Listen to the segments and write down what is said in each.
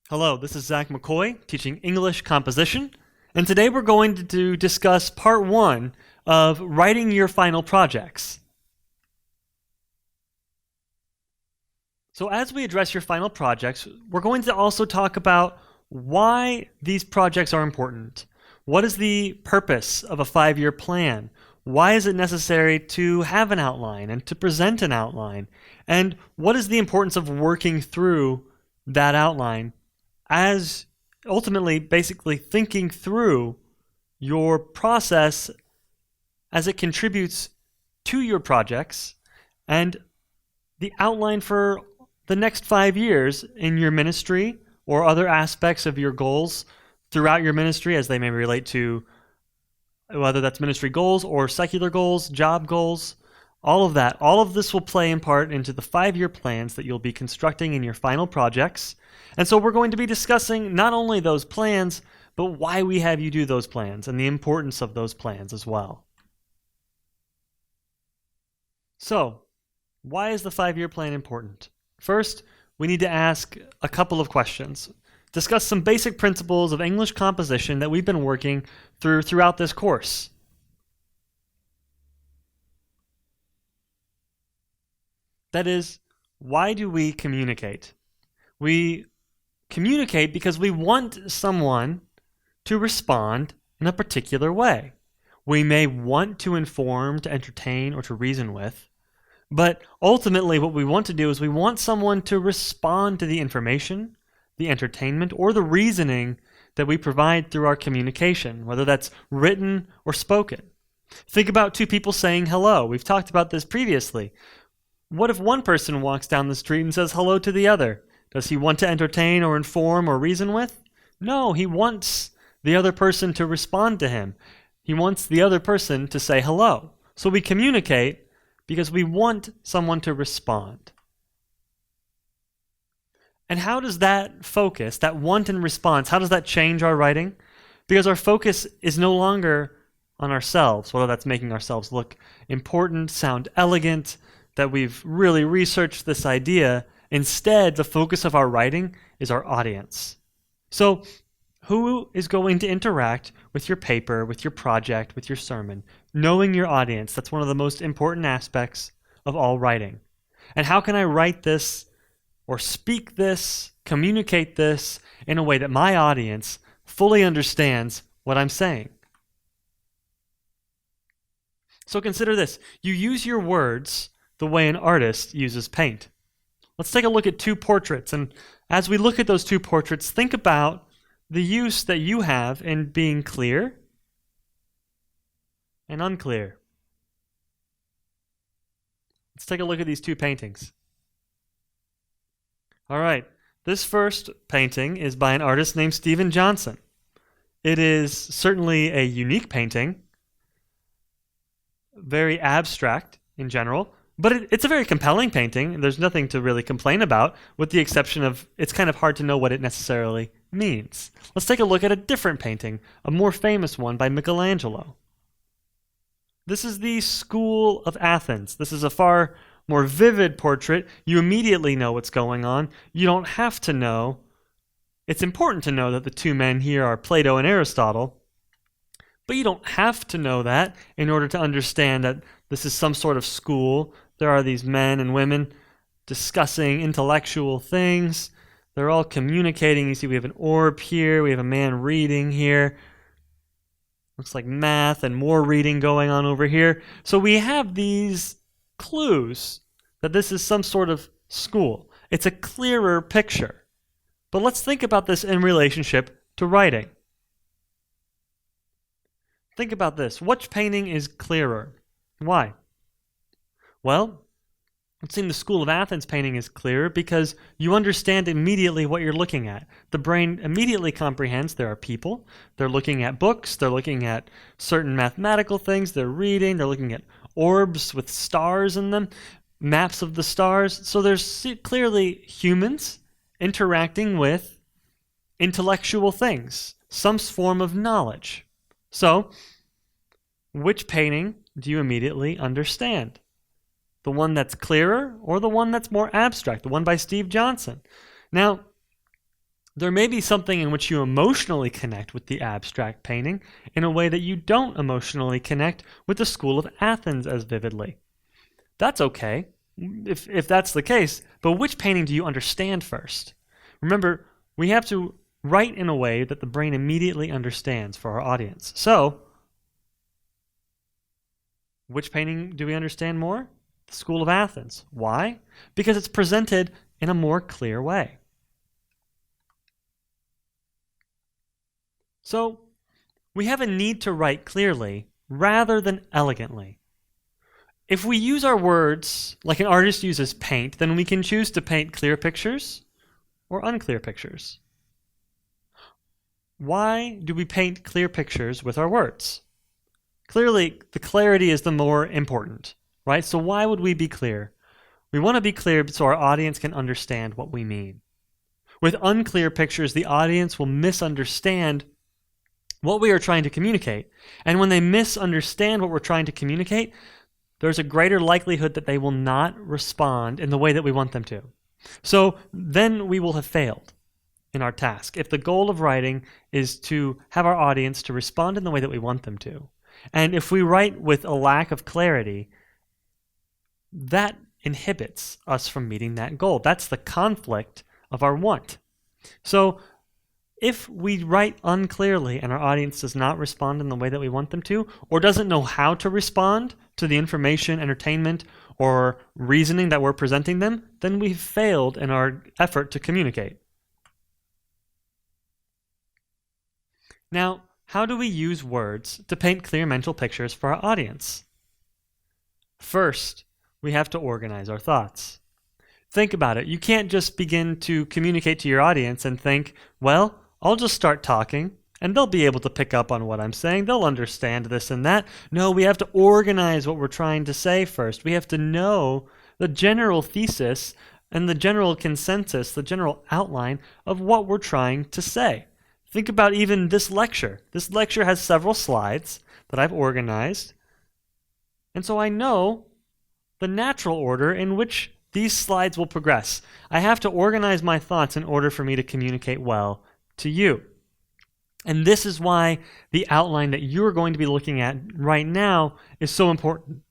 Hello, this is Zach McCoy teaching English composition, and today we're going to discuss part one of writing your final projects. So as we address your final projects, we're going to also talk about why these projects are important. What is the purpose of a 5-year plan? Why is it necessary to have an outline and to present an outline? And what is the importance of working through that outline as ultimately basically thinking through your process as it contributes to your projects and the outline for the next 5 years in your ministry or other aspects of your goals throughout your ministry as they may relate to whether that's ministry goals or secular goals, job goals, all of that. All of this will play in part into the 5-year plans that you'll be constructing in your final projects. And so we're going to be discussing not only those plans, but why we have you do those plans and the importance of those plans as well. So, why is the 5-year plan important? First, we need to ask a couple of questions. Discuss some basic principles of English composition that we've been working throughout this course. That is, why do we communicate? We communicate because we want someone to respond in a particular way. We may want to inform, to entertain, or to reason with, but ultimately what we want to do is we want someone to respond to the information, the entertainment, or the reasoning that we provide through our communication, whether that's written or spoken. Think about two people saying hello. We've talked about this previously. What if one person walks down the street and says hello to the other? Does he want to entertain or inform or reason with? No, he wants the other person to respond to him. He wants the other person to say hello. So we communicate because we want someone to respond. And how does that focus, that want and response, how does that change our writing? Because our focus is no longer on ourselves, whether that's making ourselves look important, sound elegant, that we've really researched this idea. Instead, the focus of our writing is our audience. So, who is going to interact with your paper, with your project, with your sermon? Knowing your audience, that's one of the most important aspects of all writing. And how can I write this or speak this, communicate this in a way that my audience fully understands what I'm saying? So consider this. You use your words the way an artist uses paint. Let's take a look at two portraits, and as we look at those two portraits, think about the use that you have in being clear and unclear. Let's take a look at these two paintings. All right, this first painting is by an artist named Steven Johnson. It is certainly a unique painting, very abstract in general, but it's a very compelling painting. There's nothing to really complain about, with the exception of it's kind of hard to know what it necessarily means. Let's take a look at a different painting, a more famous one by Michelangelo. This is the School of Athens. This is a far more vivid portrait. You immediately know what's going on. You don't have to know. It's important to know that the two men here are Plato and Aristotle, but you don't have to know that in order to understand that this is some sort of school. There are these men and women discussing intellectual things. They're all communicating. You see we have an orb here. We have a man reading here. Looks like math and more reading going on over here. So we have these clues that this is some sort of school. It's a clearer picture. But let's think about this in relationship to writing. Think about this. Which painting is clearer? Why? Well, it seems the School of Athens painting is clearer because you understand immediately what you're looking at. The brain immediately comprehends there are people. They're looking at books. They're looking at certain mathematical things. They're reading. They're looking at orbs with stars in them, maps of the stars. So there's clearly humans interacting with intellectual things, some form of knowledge. So, which painting do you immediately understand? The one that's clearer or the one that's more abstract, the one by Steve Johnson? Now, There may be something in which you emotionally connect with the abstract painting in a way that you don't emotionally connect with the School of Athens as vividly. That's okay, if that's the case, but which painting do you understand first? Remember, we have to write in a way that the brain immediately understands for our audience. So, which painting do we understand more? The School of Athens. Why? Because it's presented in a more clear way. So, we have a need to write clearly rather than elegantly. If we use our words like an artist uses paint, then we can choose to paint clear pictures or unclear pictures. Why do we paint clear pictures with our words? Clearly, the clarity is the more important, right? So why would we be clear? We want to be clear so our audience can understand what we mean. With unclear pictures, the audience will misunderstand what we are trying to communicate. And when they misunderstand what we're trying to communicate, there's a greater likelihood that they will not respond in the way that we want them to. So then we will have failed in our task. If the goal of writing is to have our audience to respond in the way that we want them to, and if we write with a lack of clarity, that inhibits us from meeting that goal. That's the conflict of our want. So if we write unclearly and our audience does not respond in the way that we want them to, or doesn't know how to respond to the information, entertainment, or reasoning that we're presenting them, then we've failed in our effort to communicate. Now, how do we use words to paint clear mental pictures for our audience? First, we have to organize our thoughts. Think about it. You can't just begin to communicate to your audience and think, well, I'll just start talking and they'll be able to pick up on what I'm saying. They'll understand this and that. No, we have to organize what we're trying to say first. We have to know the general thesis and the general consensus, the general outline of what we're trying to say. Think about even this lecture. This lecture has several slides that I've organized. And so I know the natural order in which these slides will progress. I have to organize my thoughts in order for me to communicate well to you. And this is why the outline that you're going to be looking at right now is so important.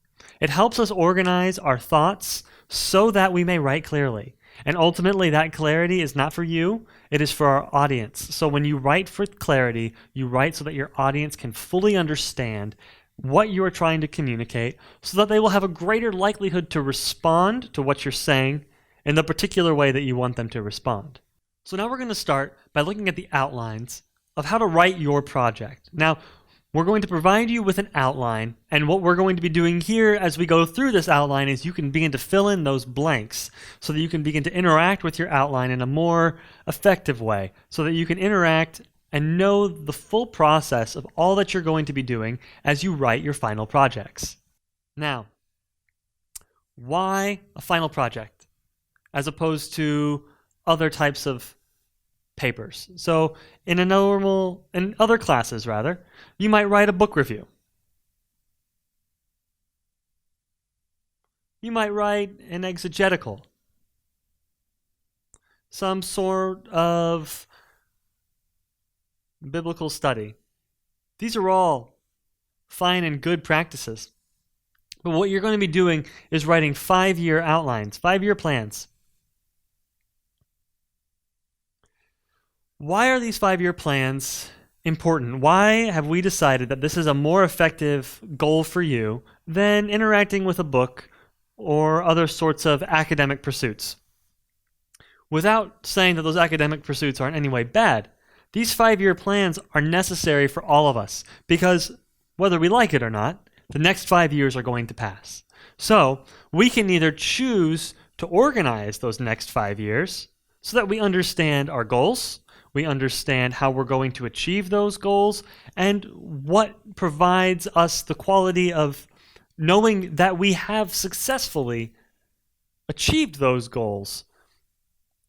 It helps us organize our thoughts so that we may write clearly. And ultimately, that clarity is not for you, it is for our audience. So when you write for clarity, you write so that your audience can fully understand what you are trying to communicate, so that they will have a greater likelihood to respond to what you're saying in the particular way that you want them to respond. So now we're going to start by looking at the outlines of how to write your project. Now, we're going to provide you with an outline, and what we're going to be doing here as we go through this outline is you can begin to fill in those blanks so that you can begin to interact with your outline in a more effective way, so that you can interact and know the full process of all that you're going to be doing as you write your final projects. Now, why a final project as opposed to other types of papers? So in other classes rather, you might write a book review. You might write an exegetical, some sort of biblical study. These are all fine and good practices. But what you're going to be doing is writing 5-year outlines, 5-year plans. Why are these 5-year plans important? Why have we decided that this is a more effective goal for you than interacting with a book or other sorts of academic pursuits? Without saying that those academic pursuits are in any way bad, these 5-year plans are necessary for all of us because whether we like it or not, the next 5 years are going to pass. So we can either choose to organize those next 5 years so that we understand our goals, we understand how we're going to achieve those goals, and what provides us the quality of knowing that we have successfully achieved those goals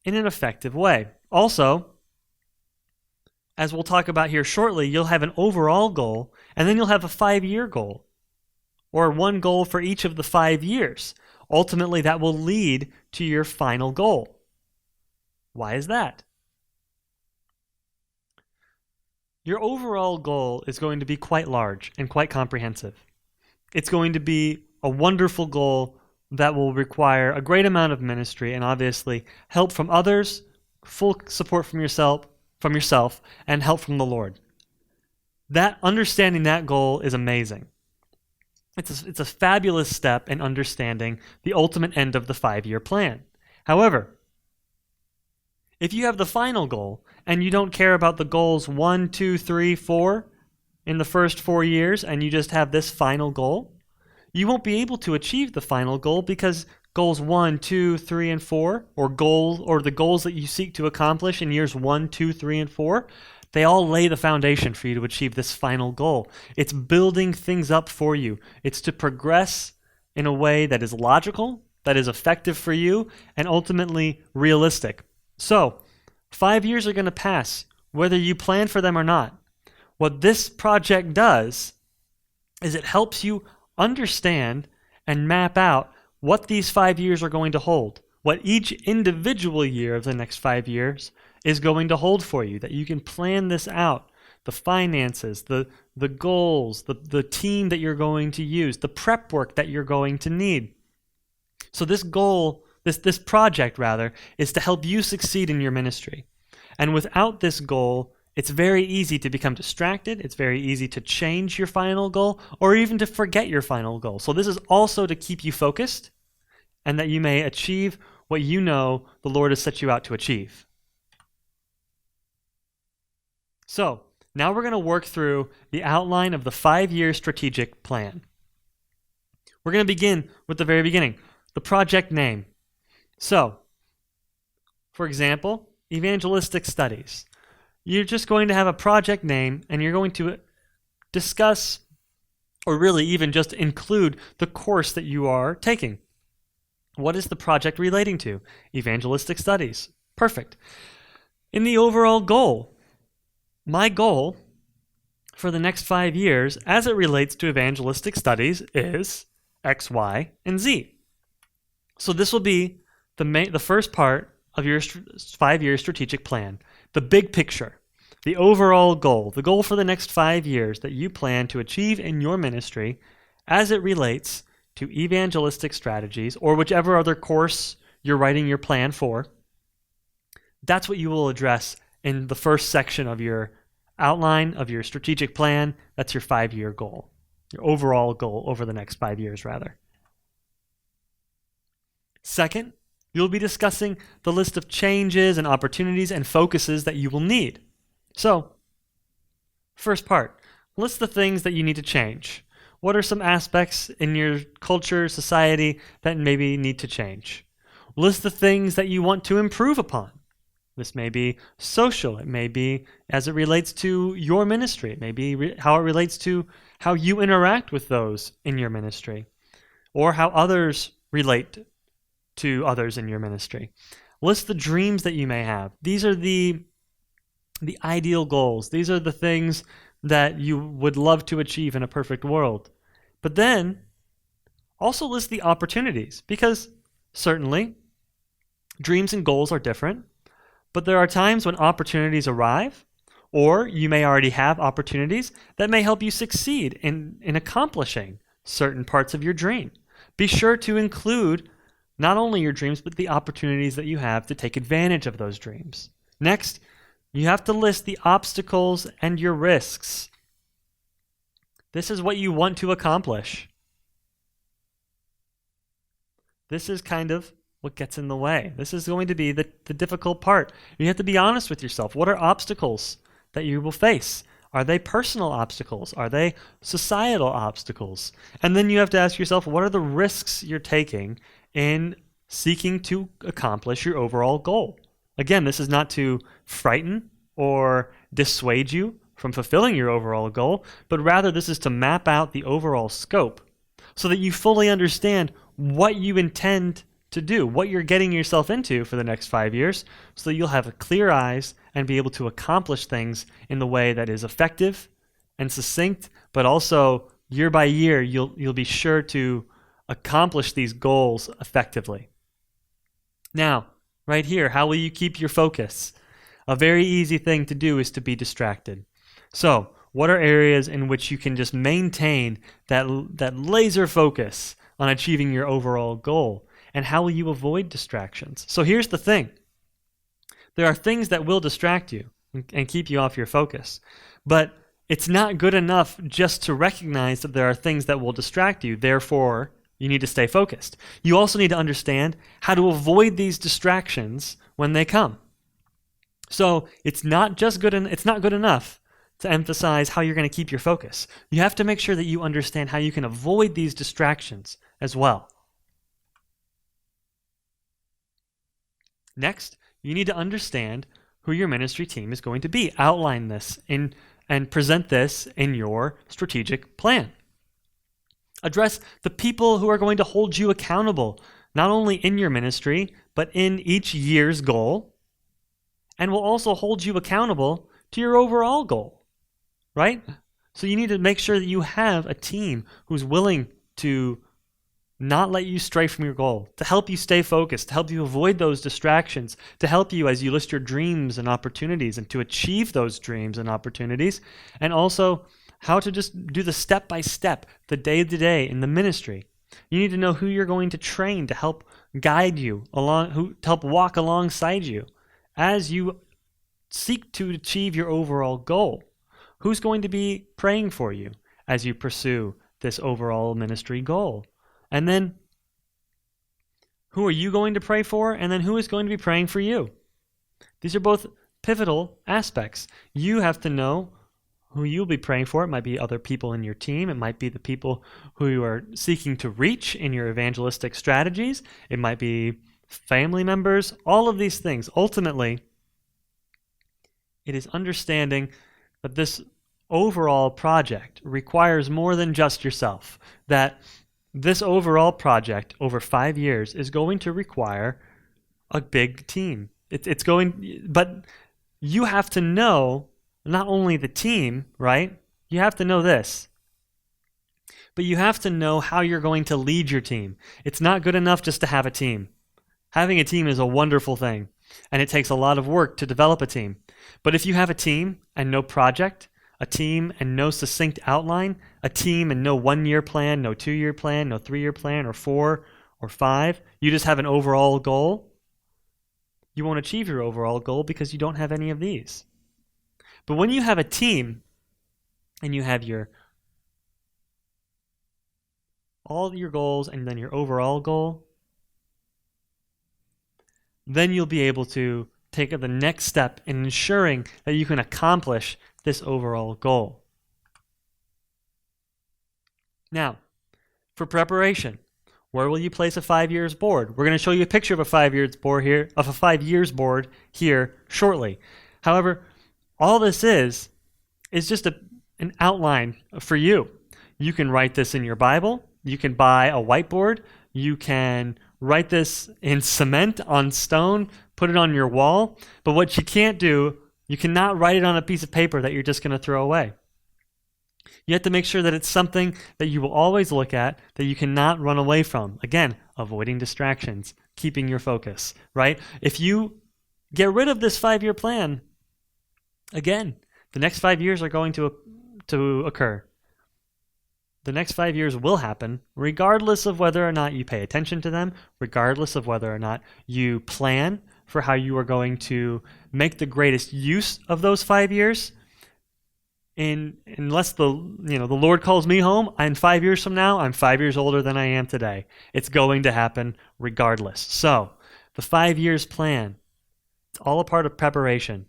in an effective way. Also, as we'll talk about here shortly, you'll have an overall goal, and then you'll have a 5-year goal, or one goal for each of the 5 years. Ultimately, that will lead to your final goal. Why is that? Your overall goal is going to be quite large and quite comprehensive. It's going to be a wonderful goal that will require a great amount of ministry and obviously help from others, full support from yourself, and help from the Lord. That understanding that goal is amazing. It's a fabulous step in understanding the ultimate end of the 5-year plan. However, if you have the final goal and you don't care about the goals 1, 2, 3, 4 in the first 4 years and you just have this final goal, you won't be able to achieve the final goal because goals 1, 2, 3, and 4, or the goals that you seek to accomplish in years 1, 2, 3, and 4, they all lay the foundation for you to achieve this final goal. It's building things up for you. It's to progress in a way that is logical, that is effective for you, and ultimately realistic. So, 5 years are going to pass, whether you plan for them or not. What this project does is it helps you understand and map out what these 5 years are going to hold, what each individual year of the next 5 years is going to hold for you, that you can plan this out, the finances, the goals, the team that you're going to use, the prep work that you're going to need. So this goal, this project rather, is to help you succeed in your ministry. And without this goal, it's very easy to become distracted. It's very easy to change your final goal or even to forget your final goal. So this is also to keep you focused and that you may achieve what you know the Lord has set you out to achieve. So now we're going to work through the outline of the 5-year strategic plan. We're going to begin with the very beginning, the project name. So, for example, evangelistic studies. You're just going to have a project name and you're going to discuss, or really even just include, the course that you are taking. What is the project relating to? Evangelistic studies. Perfect. In the overall goal, my goal for the next 5 years as it relates to evangelistic studies is X, Y, and Z. So this will be the first part of your 5-year strategic plan, the big picture, the overall goal, the goal for the next 5 years that you plan to achieve in your ministry as it relates to evangelistic strategies or whichever other course you're writing your plan for. That's what you will address in the first section of your outline of your strategic plan. That's your 5-year goal, your overall goal over the next 5 years, rather. Second, you'll be discussing the list of changes and opportunities and focuses that you will need. So, first part, list the things that you need to change. What are some aspects in your culture, society that maybe need to change? List the things that you want to improve upon. This may be social. It may be as it relates to your ministry. It may be how it relates to how you interact with those in your ministry, or how others relate to others in your ministry. List the dreams that you may have. These are the ideal goals. These are the things that you would love to achieve in a perfect world. But then also list the opportunities, because certainly dreams and goals are different. But there are times when opportunities arrive, or you may already have opportunities that may help you succeed in accomplishing certain parts of your dream. Be sure to include not only your dreams, but the opportunities that you have to take advantage of those dreams. Next, you have to list the obstacles and your risks. This is what you want to accomplish. This is kind of what gets in the way. This is going to be the difficult part. You have to be honest with yourself. What are obstacles that you will face? Are they personal obstacles? Are they societal obstacles? And then you have to ask yourself, what are the risks you're taking in seeking to accomplish your overall goal? Again, this is not to frighten or dissuade you from fulfilling your overall goal, but rather this is to map out the overall scope so that you fully understand what you intend to do, what you're getting yourself into for the next 5 years, so that you'll have clear eyes and be able to accomplish things in the way that is effective and succinct, but also year by year you'll be sure to accomplish these goals effectively. Now, right here, how will you keep your focus? A very easy thing to do is to be distracted. So, what are areas in which you can just maintain that laser focus on achieving your overall goal? And how will you avoid distractions? So here's the thing. There are things that will distract you and keep you off your focus. But it's not good enough just to recognize that there are things that will distract you. Therefore, you need to stay focused. You also need to understand how to avoid these distractions when they come. So it's not good enough to emphasize how you're going to keep your focus. You have to make sure that you understand how you can avoid these distractions as well. Next, you need to understand who your ministry team is going to be. Outline this and present this in your strategic plan. Address the people who are going to hold you accountable, not only in your ministry, but in each year's goal, and will also hold you accountable to your overall goal, right? So you need to make sure that you have a team who's willing to not let you stray from your goal, to help you stay focused, to help you avoid those distractions, to help you as you list your dreams and opportunities and to achieve those dreams and opportunities, and also how to just do the step-by-step, the day-to-day in the ministry. You need to know who you're going to train to help guide you along, to help walk alongside you as you seek to achieve your overall goal. Who's going to be praying for you as you pursue this overall ministry goal? And then, who are you going to pray for? And then who is going to be praying for you? These are both pivotal aspects. You have to know who you'll be praying for. It might be other people in your team. It might be the people who you are seeking to reach in your evangelistic strategies. It might be family members. All of these things. Ultimately, it is understanding that this overall project requires more than just yourself. That this overall project over 5 years is going to require a big team. But you have to know not only the team, right? You have to know this. But you have to know how you're going to lead your team. It's not good enough just to have a team. Having a team is a wonderful thing, and it takes a lot of work to develop a team. But if you have a team and no project, a team and no succinct outline, a team and no 1-year plan, no 2-year plan, no 3-year plan, or 4 or 5, you just have an overall goal, you won't achieve your overall goal because you don't have any of these. But when you have a team and you have all your goals and then your overall goal, then you'll be able to take the next step in ensuring that you can accomplish this overall goal. Now, for preparation, where will you place a 5 years board? We're going to show you a picture of a 5 years board here shortly. However, all this is just an outline for you. You can write this in your Bible. You can buy a whiteboard. You can write this in cement on stone, put it on your wall. But what you can't do, you cannot write it on a piece of paper that you're just going to throw away. You have to make sure that it's something that you will always look at, that you cannot run away from. Again, avoiding distractions, keeping your focus, right? If you get rid of this 5-year plan, again, the next 5 years are going to occur. The next 5 years will happen regardless of whether or not you pay attention to them, regardless of whether or not you plan for how you are going to make the greatest use of those 5 years. Unless the Lord calls me home, and 5 years from now, I'm 5 years older than I am today. It's going to happen regardless. So, the 5 years plan, it's all a part of preparation.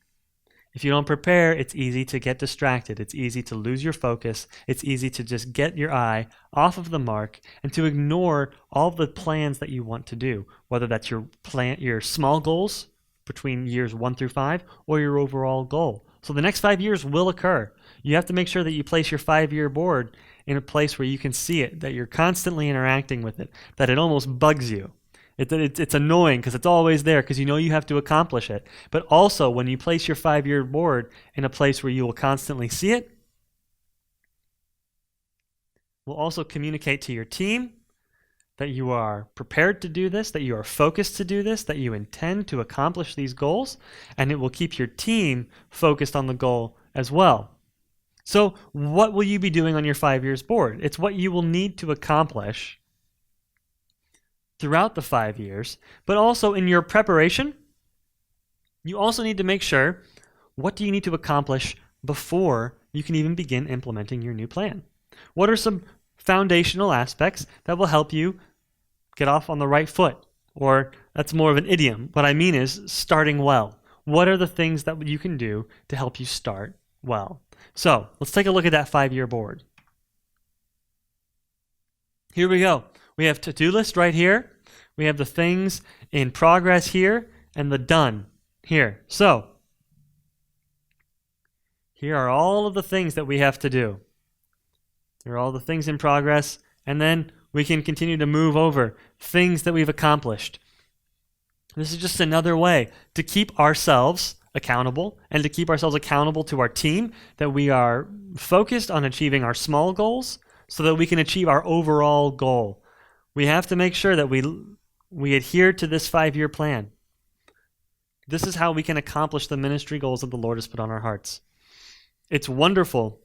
If you don't prepare, it's easy to get distracted. It's easy to lose your focus. It's easy to just get your eye off of the mark and to ignore all the plans that you want to do, whether that's your small goals between years 1 through 5 or your overall goal. So the next 5 years will occur. You have to make sure that you place your 5-year board in a place where you can see it, that you're constantly interacting with it, that it almost bugs you. It's annoying because it's always there because you know you have to accomplish it. But also, when you place your 5-year board in a place where you will constantly see it, will also communicate to your team that you are prepared to do this, that you are focused to do this, that you intend to accomplish these goals, and it will keep your team focused on the goal as well. So what will you be doing on your 5 years board? It's what you will need to accomplish throughout the 5 years, but also in your preparation, you also need to make sure what do you need to accomplish before you can even begin implementing your new plan. What are some foundational aspects that will help you get off on the right foot? Or that's more of an idiom. What I mean is starting well. What are the things that you can do to help you start well? So let's take a look at that 5-year board. Here we go. We have to-do list right here. We have the things in progress here and the done here. So here are all of the things that we have to do. Here are all the things in progress, and then we can continue to move over things that we've accomplished. This is just another way to keep ourselves accountable and to keep ourselves accountable to our team, that we are focused on achieving our small goals so that we can achieve our overall goal. We have to make sure that we adhere to this 5-year plan. This is how we can accomplish the ministry goals that the Lord has put on our hearts. It's wonderful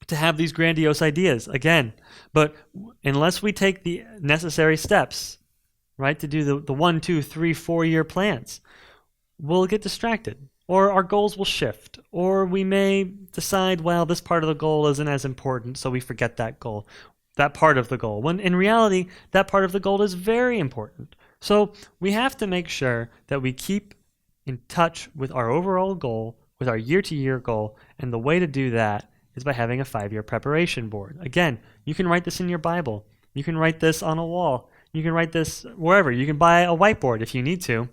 to have these grandiose ideas, again, but unless we take the necessary steps, right, to do the 1, 2, 3, 4-year plans, we'll get distracted, or our goals will shift, or we may decide, well, this part of the goal isn't as important, so we forget that goal, that part of the goal, when in reality, that part of the goal is very important. So we have to make sure that we keep in touch with our overall goal, with our year-to-year goal, and the way to do that is by having a 5-year preparation board. Again, you can write this in your Bible. You can write this on a wall. You can write this wherever. You can buy a whiteboard if you need to,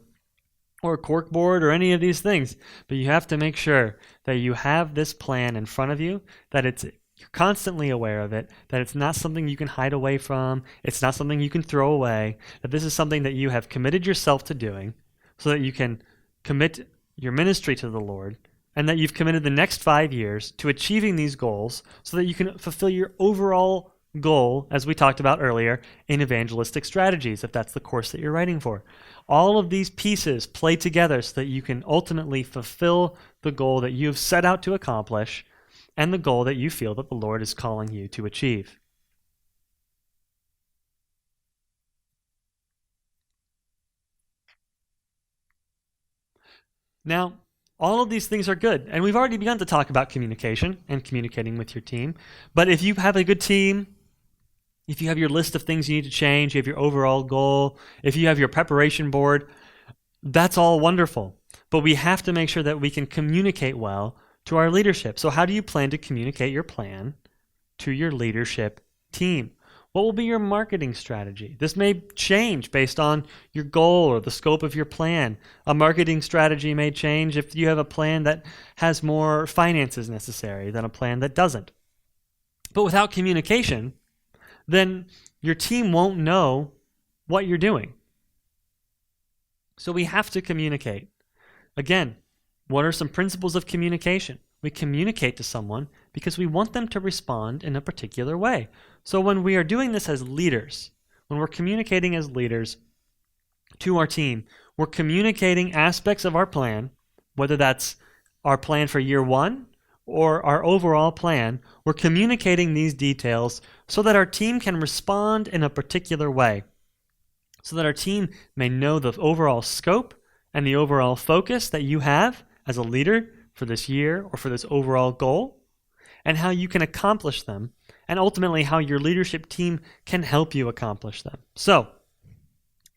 or a cork board, or any of these things. But you have to make sure that you have this plan in front of you, that you're constantly aware of it, that it's not something you can hide away from, it's not something you can throw away, that this is something that you have committed yourself to doing so that you can commit your ministry to the Lord, and that you've committed the next 5 years to achieving these goals so that you can fulfill your overall goal, as we talked about earlier, in evangelistic strategies, if that's the course that you're writing for. All of these pieces play together so that you can ultimately fulfill the goal that you have set out to accomplish and the goal that you feel that the Lord is calling you to achieve. Now, all of these things are good, and we've already begun to talk about communication and communicating with your team. But if you have a good team, if you have your list of things you need to change, you have your overall goal, if you have your preparation board, that's all wonderful. But we have to make sure that we can communicate well to our leadership. So how do you plan to communicate your plan to your leadership team? What will be your marketing strategy? This may change based on your goal or the scope of your plan. A marketing strategy may change if you have a plan that has more finances necessary than a plan that doesn't. But without communication, then your team won't know what you're doing. So we have to communicate. Again, what are some principles of communication? We communicate to someone because we want them to respond in a particular way. So when we are doing this as leaders, when we're communicating as leaders to our team, we're communicating aspects of our plan, whether that's our plan for year 1 or our overall plan. We're communicating these details so that our team can respond in a particular way, so that our team may know the overall scope and the overall focus that you have as a leader for this year or for this overall goal, and how you can accomplish them, and ultimately how your leadership team can help you accomplish them. So,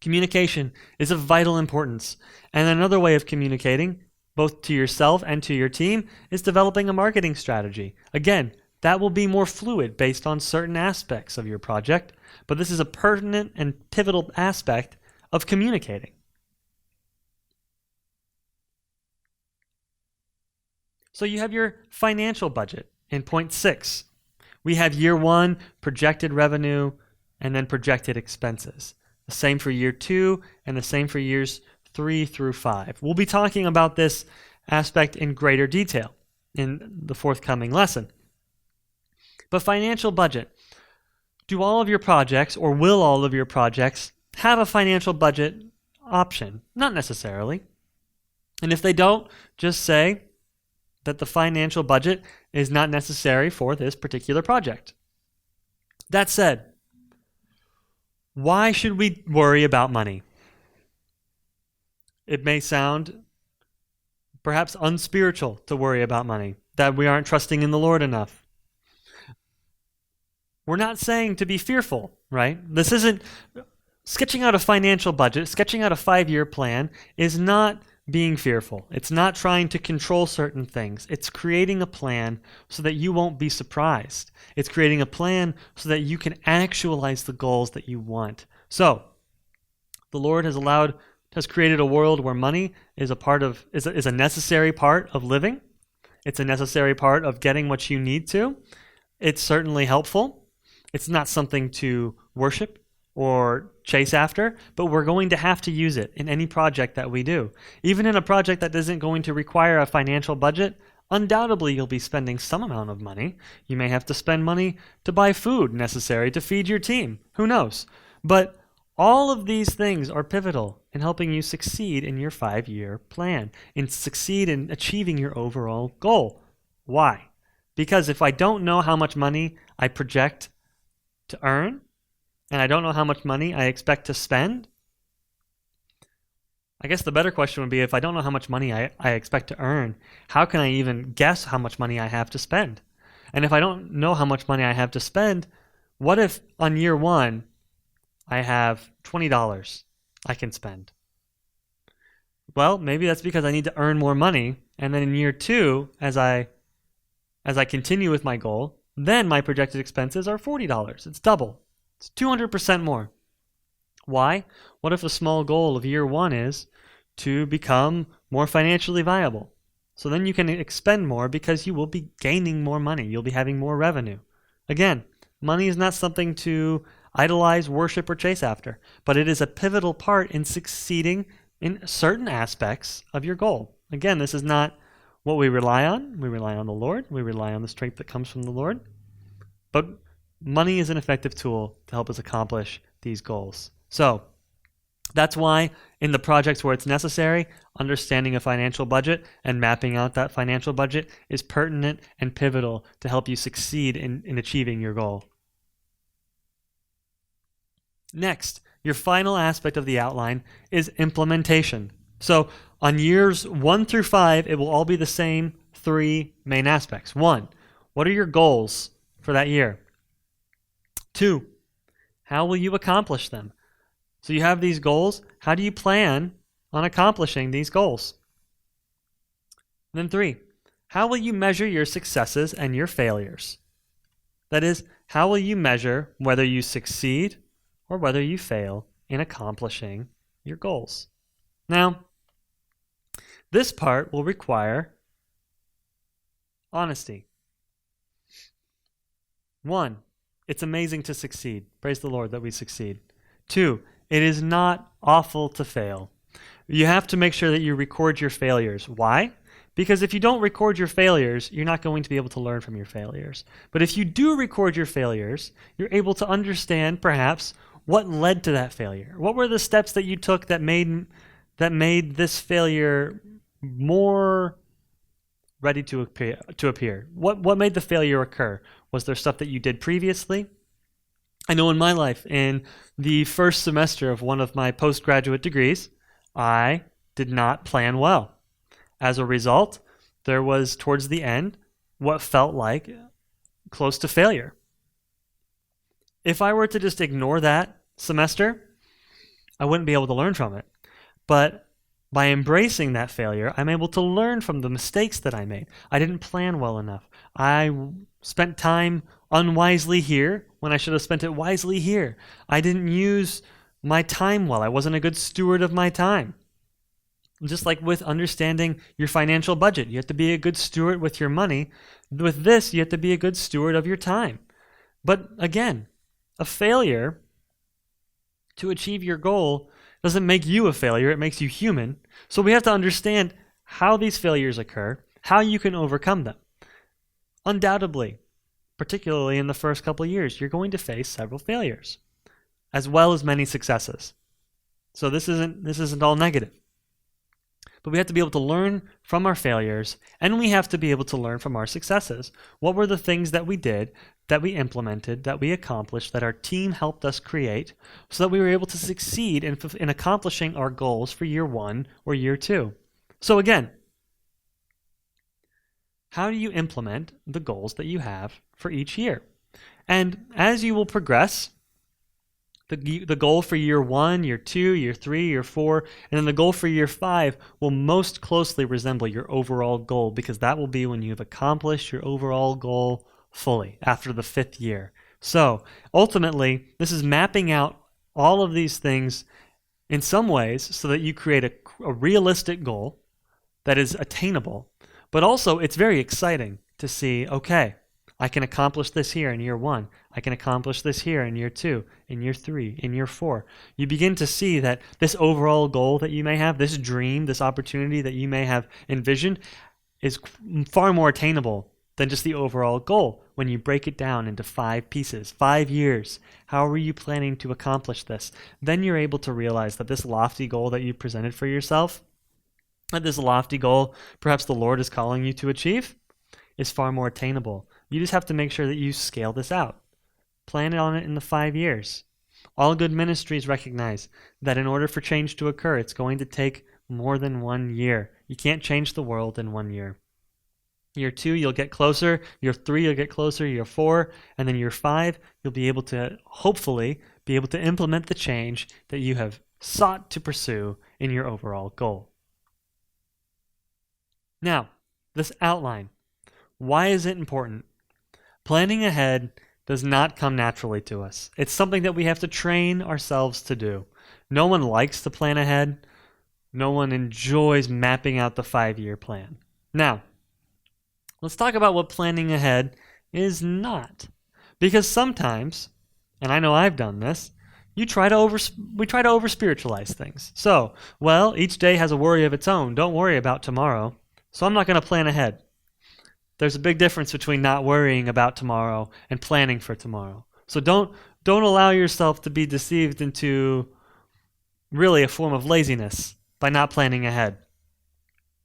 communication is of vital importance. And another way of communicating, both to yourself and to your team, is developing a marketing strategy. Again, that will be more fluid based on certain aspects of your project, but this is a pertinent and pivotal aspect of communicating. So you have your financial budget in point 6. We have year 1, projected revenue, and then projected expenses. The same for year 2, and the same for years 3 through 5. We'll be talking about this aspect in greater detail in the forthcoming lesson. But financial budget. Do all of your projects, or will all of your projects, have a financial budget option? Not necessarily. And if they don't, just say that the financial budget is not necessary for this particular project. That said, why should we worry about money? It may sound perhaps unspiritual to worry about money, that we aren't trusting in the Lord enough. We're not saying to be fearful, right? This isn't sketching out a financial budget, sketching out a 5-year plan is not being fearful. It's not trying to control certain things. It's creating a plan so that you won't be surprised. It's creating a plan so that you can actualize the goals that you want. So, the Lord has created a world where money is a necessary part of living. It's a necessary part of getting what you need to. It's certainly helpful. It's not something to worship or chase after, but we're going to have to use it in any project that we do. Even in a project that isn't going to require a financial budget, undoubtedly you'll be spending some amount of money. You may have to spend money to buy food necessary to feed your team. Who knows? But all of these things are pivotal in helping you succeed in your 5-year plan, and succeed in achieving your overall goal. Why? Because if I don't know how much money I project to earn, and I don't know how much money I expect to spend, I guess the better question would be, if I don't know how much money I expect to earn, how can I even guess how much money I have to spend? And if I don't know how much money I have to spend, what if on year 1 I have $20 I can spend? Well, maybe that's because I need to earn more money, and then in year 2, as I continue with my goal, then my projected expenses are $40. It's double. It's 200% more. Why? What if the small goal of year 1 is to become more financially viable? So then you can expend more because you will be gaining more money. You'll be having more revenue. Again, money is not something to idolize, worship, or chase after, but it is a pivotal part in succeeding in certain aspects of your goal. Again, this is not what we rely on. We rely on the Lord. We rely on the strength that comes from the Lord. But money is an effective tool to help us accomplish these goals. So that's why in the projects where it's necessary, understanding a financial budget and mapping out that financial budget is pertinent and pivotal to help you succeed in achieving your goal. Next, your final aspect of the outline is implementation. So on years 1 through 5, it will all be the same 3 main aspects. 1, what are your goals for that year? 2, how will you accomplish them? So you have these goals. How do you plan on accomplishing these goals? And then 3, how will you measure your successes and your failures? That is, how will you measure whether you succeed or whether you fail in accomplishing your goals? Now, this part will require honesty. 1, it's amazing to succeed. Praise the Lord that we succeed. 2, it is not awful to fail. You have to make sure that you record your failures. Why? Because if you don't record your failures, you're not going to be able to learn from your failures. But if you do record your failures, you're able to understand perhaps what led to that failure. What were the steps that you took that made this failure more ready to appear? What made the failure occur? Was there stuff that you did previously? I know in my life, in the first semester of one of my postgraduate degrees, I did not plan well. As a result, there was, towards the end, what felt like close to failure. If I were to just ignore that semester, I wouldn't be able to learn from it. But by embracing that failure, I'm able to learn from the mistakes that I made. I didn't plan well enough. I spent time unwisely here when I should have spent it wisely here. I didn't use my time well. I wasn't a good steward of my time. Just like with understanding your financial budget, you have to be a good steward with your money. With this, you have to be a good steward of your time. But again, a failure to achieve your goal doesn't make you a failure, it makes you human. So we have to understand how these failures occur, how you can overcome them. Undoubtedly, particularly in the first couple of years, you're going to face several failures, as well as many successes. So this isn't all negative. but we have to be able to learn from our failures, and we have to be able to learn from our successes. What were the things that we did, that we implemented, that we accomplished, that our team helped us create, so that we were able to succeed in accomplishing our goals for year 1 or year 2? So again, how do you implement the goals that you have for each year? And as you will progress, the goal for year 1, year 2, year 3, year 4, and then the goal for year 5 will most closely resemble your overall goal, because that will be when you've accomplished your overall goal fully after the 5th year. So ultimately, this is mapping out all of these things in some ways so that you create a realistic goal that is attainable, but also it's very exciting to see, okay, I can accomplish this here in year 1. I can accomplish this here in year 2, in year 3, in year 4. You begin to see that this overall goal that you may have, this dream, this opportunity that you may have envisioned, is far more attainable than just the overall goal when you break it down into 5 pieces. 5 years. How are you planning to accomplish this? Then you're able to realize that this lofty goal that you presented for yourself, that this lofty goal perhaps the Lord is calling you to achieve, is far more attainable. You just have to make sure that you scale this out. Plan it on it in the 5 years. All good ministries recognize that in order for change to occur, it's going to take more than 1 year. You can't change the world in 1 year. Year 2, you'll get closer. Year 3, you'll get closer. Year 4, and then year 5, you'll be able to, hopefully, be able to implement the change that you have sought to pursue in your overall goal. Now, this outline. Why is it important? Planning ahead does not come naturally to us. It's something that we have to train ourselves to do. No one likes to plan ahead. No one enjoys mapping out the 5-year plan. Now, let's talk about what planning ahead is not. Because sometimes, and I know I've done this, we try to over-spiritualize things. So, well, each day has a worry of its own. Don't worry about tomorrow. So I'm not going to plan ahead. There's a big difference between not worrying about tomorrow and planning for tomorrow. So don't allow yourself to be deceived into really a form of laziness by not planning ahead.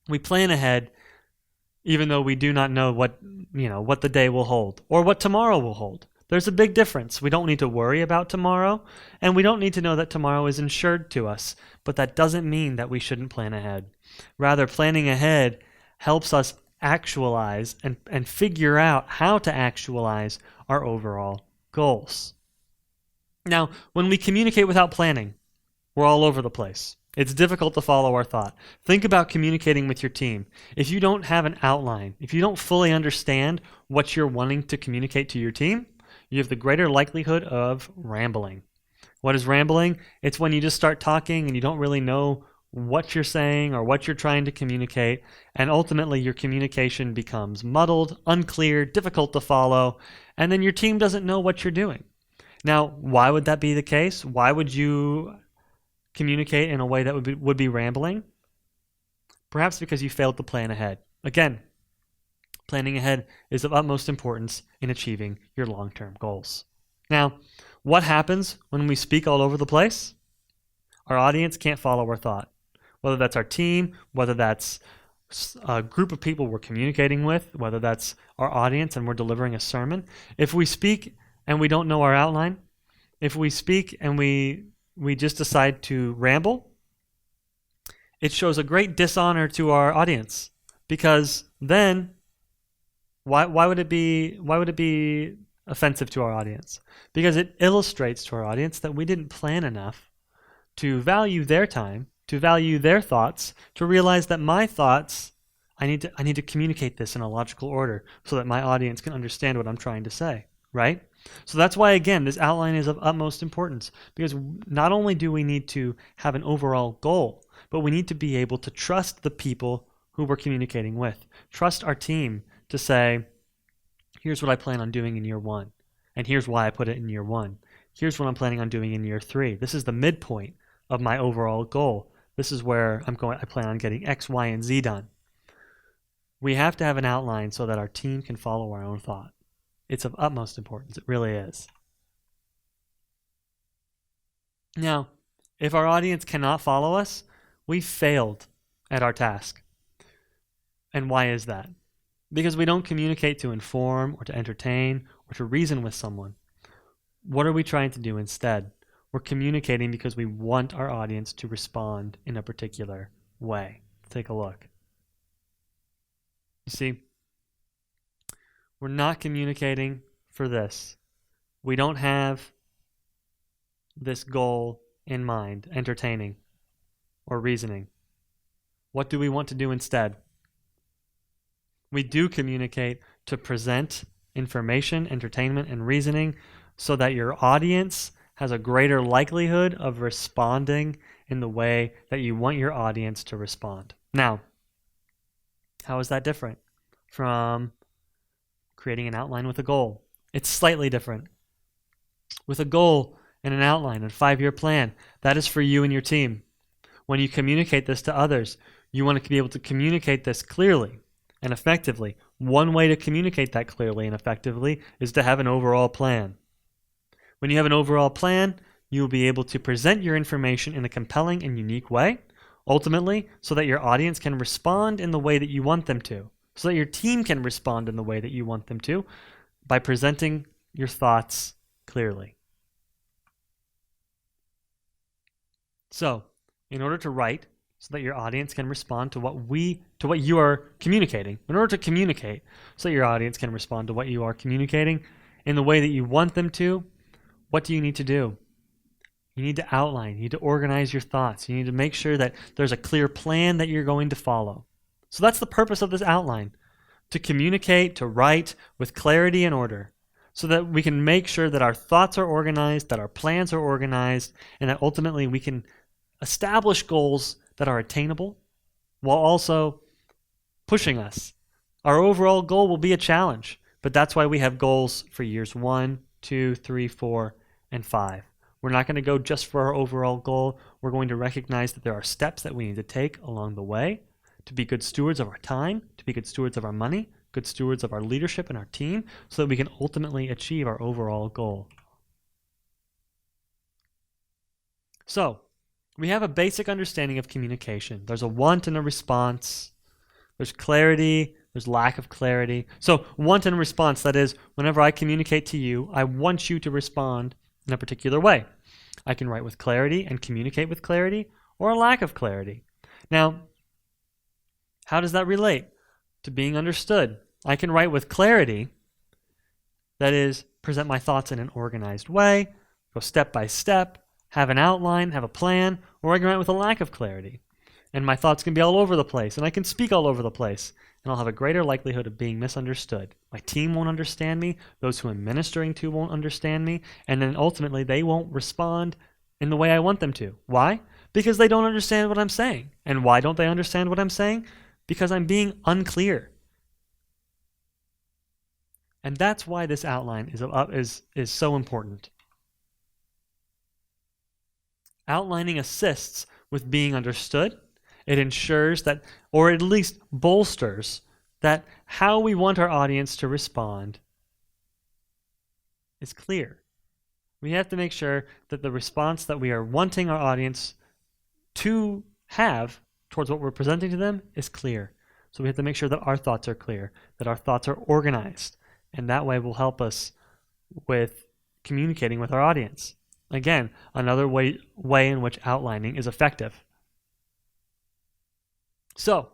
We plan ahead even though we do not know what the day will hold or what tomorrow will hold. There's a big difference. We don't need to worry about tomorrow, and we don't need to know that tomorrow is insured to us, but that doesn't mean that we shouldn't plan ahead. Rather, planning ahead helps us actualize and figure out how to actualize our overall goals. Now, when we communicate without planning, we're all over the place. It's difficult to follow our thought. Think about communicating with your team. If you don't have an outline, if you don't fully understand what you're wanting to communicate to your team, you have the greater likelihood of rambling. What is rambling? It's when you just start talking and you don't really know what you're saying or what you're trying to communicate, and ultimately your communication becomes muddled, unclear, difficult to follow, and then your team doesn't know what you're doing. Now, why would that be the case? Why would you communicate in a way that would be rambling? Perhaps because you failed to plan ahead. Again, planning ahead is of utmost importance in achieving your long-term goals. Now, what happens when we speak all over the place? Our audience can't follow our thought. Whether that's our team, whether that's a group of people we're communicating with, whether that's our audience and we're delivering a sermon. If we speak and we don't know our outline, if we speak and we just decide to ramble, it shows a great dishonor to our audience, because then why would it be offensive to our audience? Because it illustrates to our audience that we didn't plan enough to value their time, to value their thoughts, to realize that my thoughts, I need to communicate this in a logical order so that my audience can understand what I'm trying to say, right? So that's why, again, this outline is of utmost importance, because not only do we need to have an overall goal, but we need to be able to trust the people who we're communicating with. Trust our team to say, here's what I plan on doing in year 1, and here's why I put it in year 1. Here's what I'm planning on doing in year 3. This is the midpoint of my overall goal. This is where I plan on getting X, Y, and Z done. We have to have an outline so that our team can follow our own thought. It's of utmost importance. It really is. Now, if our audience cannot follow us, we failed at our task. And why is that? Because we don't communicate to inform or to entertain or to reason with someone. What are we trying to do instead? We're communicating because we want our audience to respond in a particular way. Take a look. You see, we're not communicating for this. We don't have this goal in mind, entertaining or reasoning. What do we want to do instead? We do communicate to present information, entertainment, and reasoning so that your audience has a greater likelihood of responding in the way that you want your audience to respond. Now, how is that different from creating an outline with a goal? It's slightly different. With a goal and an outline, a 5-year plan, that is for you and your team. When you communicate this to others, you want to be able to communicate this clearly and effectively. One way to communicate that clearly and effectively is to have an overall plan. When you have an overall plan, you will be able to present your information in a compelling and unique way, ultimately, so that your audience can respond in the way that you want them to, so that your team can respond in the way that you want them to, by presenting your thoughts clearly. So, in order to write so that your audience can respond to what you are communicating, in order to communicate so that your audience can respond to what you are communicating in the way that you want them to, what do you need to do? You need to outline, you need to organize your thoughts, you need to make sure that there's a clear plan that you're going to follow. So that's the purpose of this outline, to communicate, to write with clarity and order, so that we can make sure that our thoughts are organized, that our plans are organized, and that ultimately we can establish goals that are attainable while also pushing us. Our overall goal will be a challenge, but that's why we have goals for years 1, 2, 3, 4, and 5. We're not going to go just for our overall goal. We're going to recognize that there are steps that we need to take along the way to be good stewards of our time, to be good stewards of our money, good stewards of our leadership and our team, so that we can ultimately achieve our overall goal. So, we have a basic understanding of communication. There's a want and a response. There's clarity. There's lack of clarity. So, want and response, that is, whenever I communicate to you, I want you to respond in a particular way. I can write with clarity and communicate with clarity, or a lack of clarity. Now, how does that relate to being understood? I can write with clarity, that is, present my thoughts in an organized way, go step by step, have an outline, have a plan, or I can write with a lack of clarity. And my thoughts can be all over the place, and I can speak all over the place, and I'll have a greater likelihood of being misunderstood. My team won't understand me, those who I'm ministering to won't understand me, and then ultimately they won't respond in the way I want them to. Why? Because they don't understand what I'm saying. And why don't they understand what I'm saying? Because I'm being unclear. And that's why this outline is so important. Outlining assists with being understood. It ensures that, or at least bolsters, that how we want our audience to respond is clear. We have to make sure that the response that we are wanting our audience to have towards what we're presenting to them is clear. So we have to make sure that our thoughts are clear, that our thoughts are organized, and that way will help us with communicating with our audience. Again, another way in which outlining is effective. So,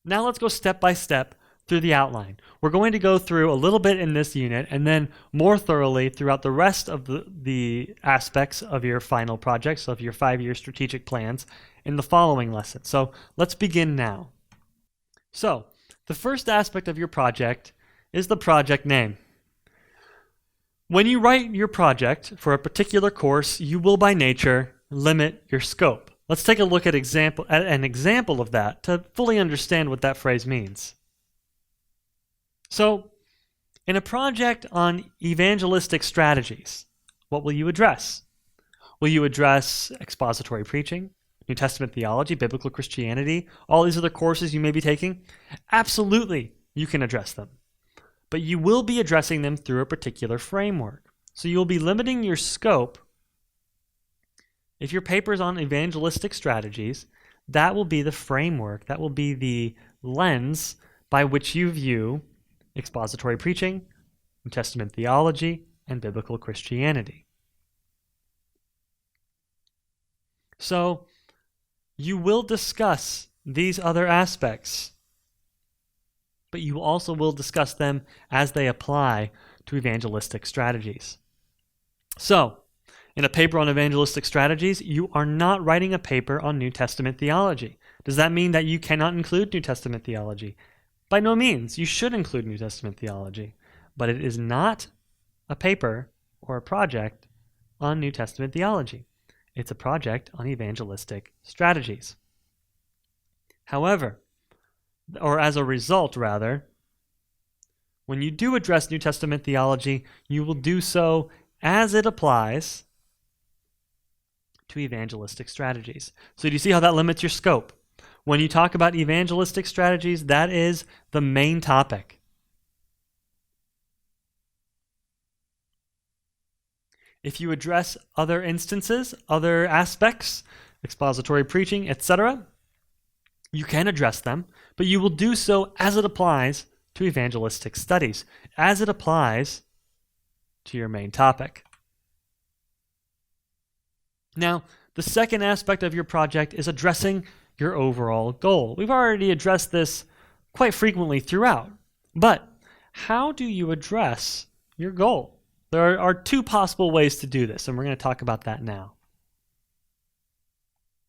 now let's go step by step through the outline. We're going to go through a little bit in this unit and then more thoroughly throughout the rest of the aspects of your final projects, of your 5-year strategic plans in the following lesson. So, let's begin now. So, the first aspect of your project is the project name. When you write your project for a particular course, you will by nature limit your scope. Let's take a look at an example of that to fully understand what that phrase means. So, in a project on evangelistic strategies, what will you address? Will you address expository preaching, New Testament theology, biblical Christianity, all these other courses you may be taking? Absolutely, you can address them. But you will be addressing them through a particular framework. So you'll be limiting your scope. If your paper is on evangelistic strategies, that will be the framework, that will be the lens by which you view expository preaching, New Testament theology, and biblical Christianity. So, you will discuss these other aspects, but you also will discuss them as they apply to evangelistic strategies. So, in a paper on evangelistic strategies, you are not writing a paper on New Testament theology. Does that mean that you cannot include New Testament theology? By no means. You should include New Testament theology. But it is not a paper or a project on New Testament theology. It's a project on evangelistic strategies. However, or as a result rather, when you do address New Testament theology, you will do so as it applies to evangelistic strategies. So do you see how that limits your scope? When you talk about evangelistic strategies, that is the main topic. If you address other instances, other aspects, expository preaching, etc., you can address them, but you will do so as it applies to evangelistic studies, as it applies to your main topic. Now, the second aspect of your project is addressing your overall goal. We've already addressed this quite frequently throughout, but how do you address your goal? There are two possible ways to do this, and we're going to talk about that now.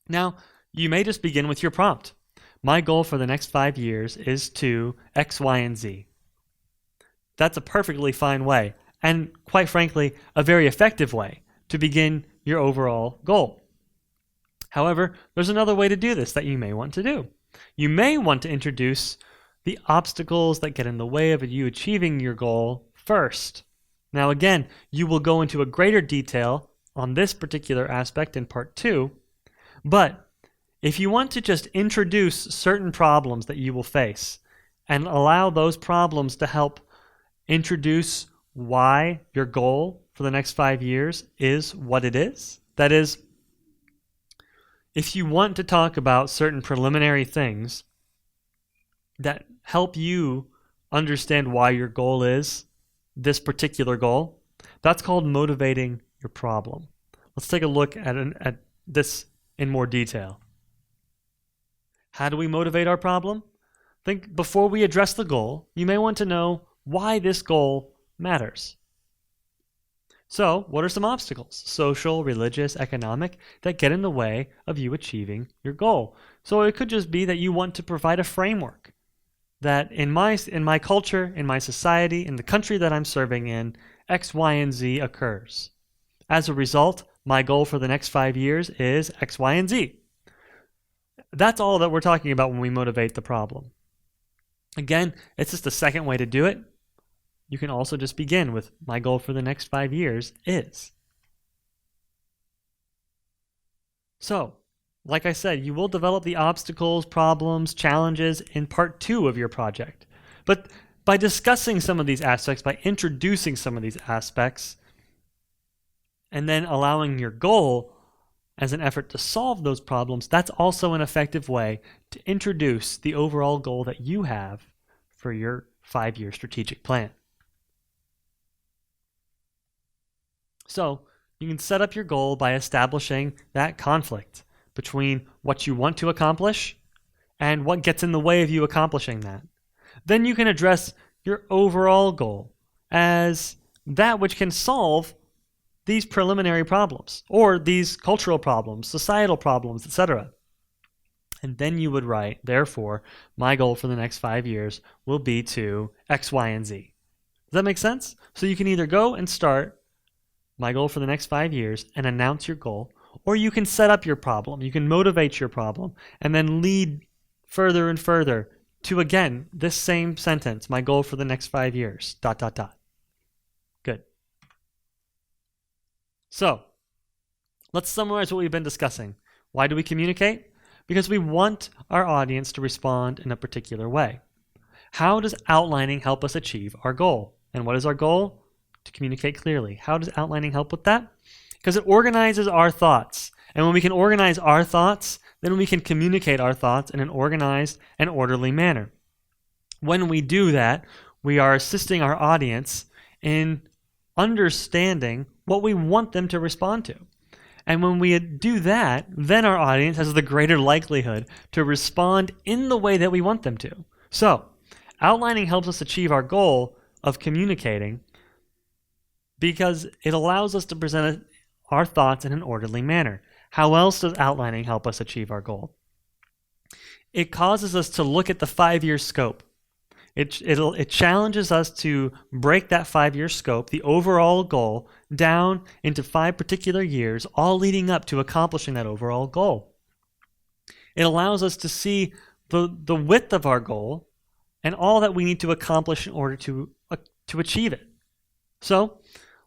Now, you may just begin with your prompt. My goal for the next 5 years is to X, Y, and Z. That's a perfectly fine way, and quite frankly, a very effective way to begin your overall goal. However, there's another way to do this that you may want to do. You may want to introduce the obstacles that get in the way of you achieving your goal first. Now again, you will go into a greater detail on this particular aspect in part 2, but if you want to just introduce certain problems that you will face and allow those problems to help introduce why your goal for the next 5 years is what it is, that is, if you want to talk about certain preliminary things that help you understand why your goal is this particular goal, that's called motivating your problem. Let's take a look at this in more detail. How do we motivate our problem? Think before we address the goal, you may want to know why this goal matters. So, what are some obstacles, social, religious, economic, that get in the way of you achieving your goal? So it could just be that you want to provide a framework that in my culture, in my society, in the country that I'm serving in, X, Y, and Z occurs. As a result, my goal for the next 5 years is X, Y, and Z. That's all that we're talking about when we motivate the problem. Again, it's just a second way to do it. You can also just begin with, my goal for the next 5 years is. So, like I said, you will develop the obstacles, problems, challenges in part 2 of your project. But by discussing some of these aspects, by introducing some of these aspects, and then allowing your goal as an effort to solve those problems, that's also an effective way to introduce the overall goal that you have for your 5-year strategic plan. So, you can set up your goal by establishing that conflict between what you want to accomplish and what gets in the way of you accomplishing that. Then you can address your overall goal as that which can solve these preliminary problems, or these cultural problems, societal problems, etc. And then you would write, therefore, my goal for the next 5 years will be to X, Y, and Z. Does that make sense? So you can either go and start my goal for the next 5 years and announce your goal, or you can set up your problem, you can motivate your problem, and then lead further and further to, again, this same sentence, my goal for the next 5 years, ... Good. So, let's summarize what we've been discussing. Why do we communicate? Because we want our audience to respond in a particular way. How does outlining help us achieve our goal? And what is our goal? To communicate clearly. How does outlining help with that? Because it organizes our thoughts. And when we can organize our thoughts, then we can communicate our thoughts in an organized and orderly manner. When we do that, we are assisting our audience in understanding what we want them to respond to. And when we do that, then our audience has the greater likelihood to respond in the way that we want them to. So, outlining helps us achieve our goal of communicating because it allows us to present our thoughts in an orderly manner. How else does outlining help us achieve our goal? It causes us to look at the 5-year scope. It challenges us to break that 5-year scope, the overall goal, down into 5 particular years, all leading up to accomplishing that overall goal. It allows us to see the width of our goal and all that we need to accomplish in order to achieve it. So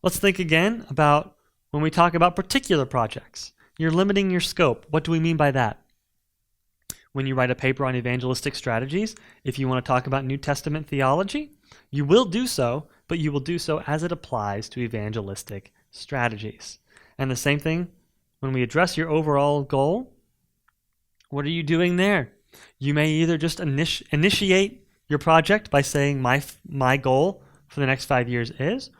let's think again about when we talk about particular projects. You're limiting your scope. What do we mean by that? When you write a paper on evangelistic strategies, if you want to talk about New Testament theology, you will do so, but you will do so as it applies to evangelistic strategies. And the same thing, when we address your overall goal, what are you doing there? You may either just initiate your project by saying my goal for the next 5 years is,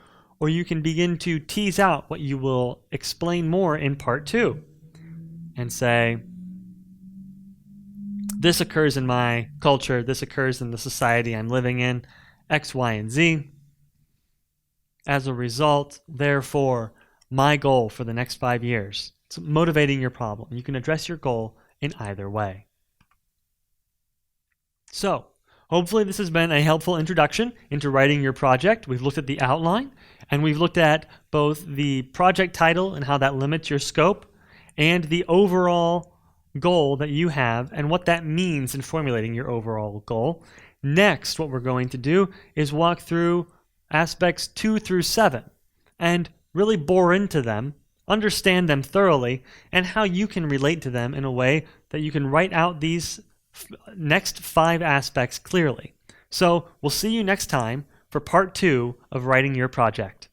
or you can begin to tease out what you will explain more in part 2 and say, this occurs in my culture, this occurs in the society I'm living in, X, Y, and Z. As a result, therefore, my goal for the next 5 years. It's motivating your problem. You can address your goal in either way. So, hopefully this has been a helpful introduction into writing your project. We've looked at the outline, and we've looked at both the project title and how that limits your scope, and the overall goal that you have and what that means in formulating your overall goal. Next, what we're going to do is walk through aspects 2 through 7 and really bore into them, understand them thoroughly, and how you can relate to them in a way that you can write out these next 5 aspects clearly. So we'll see you next time for part 2 of writing your project.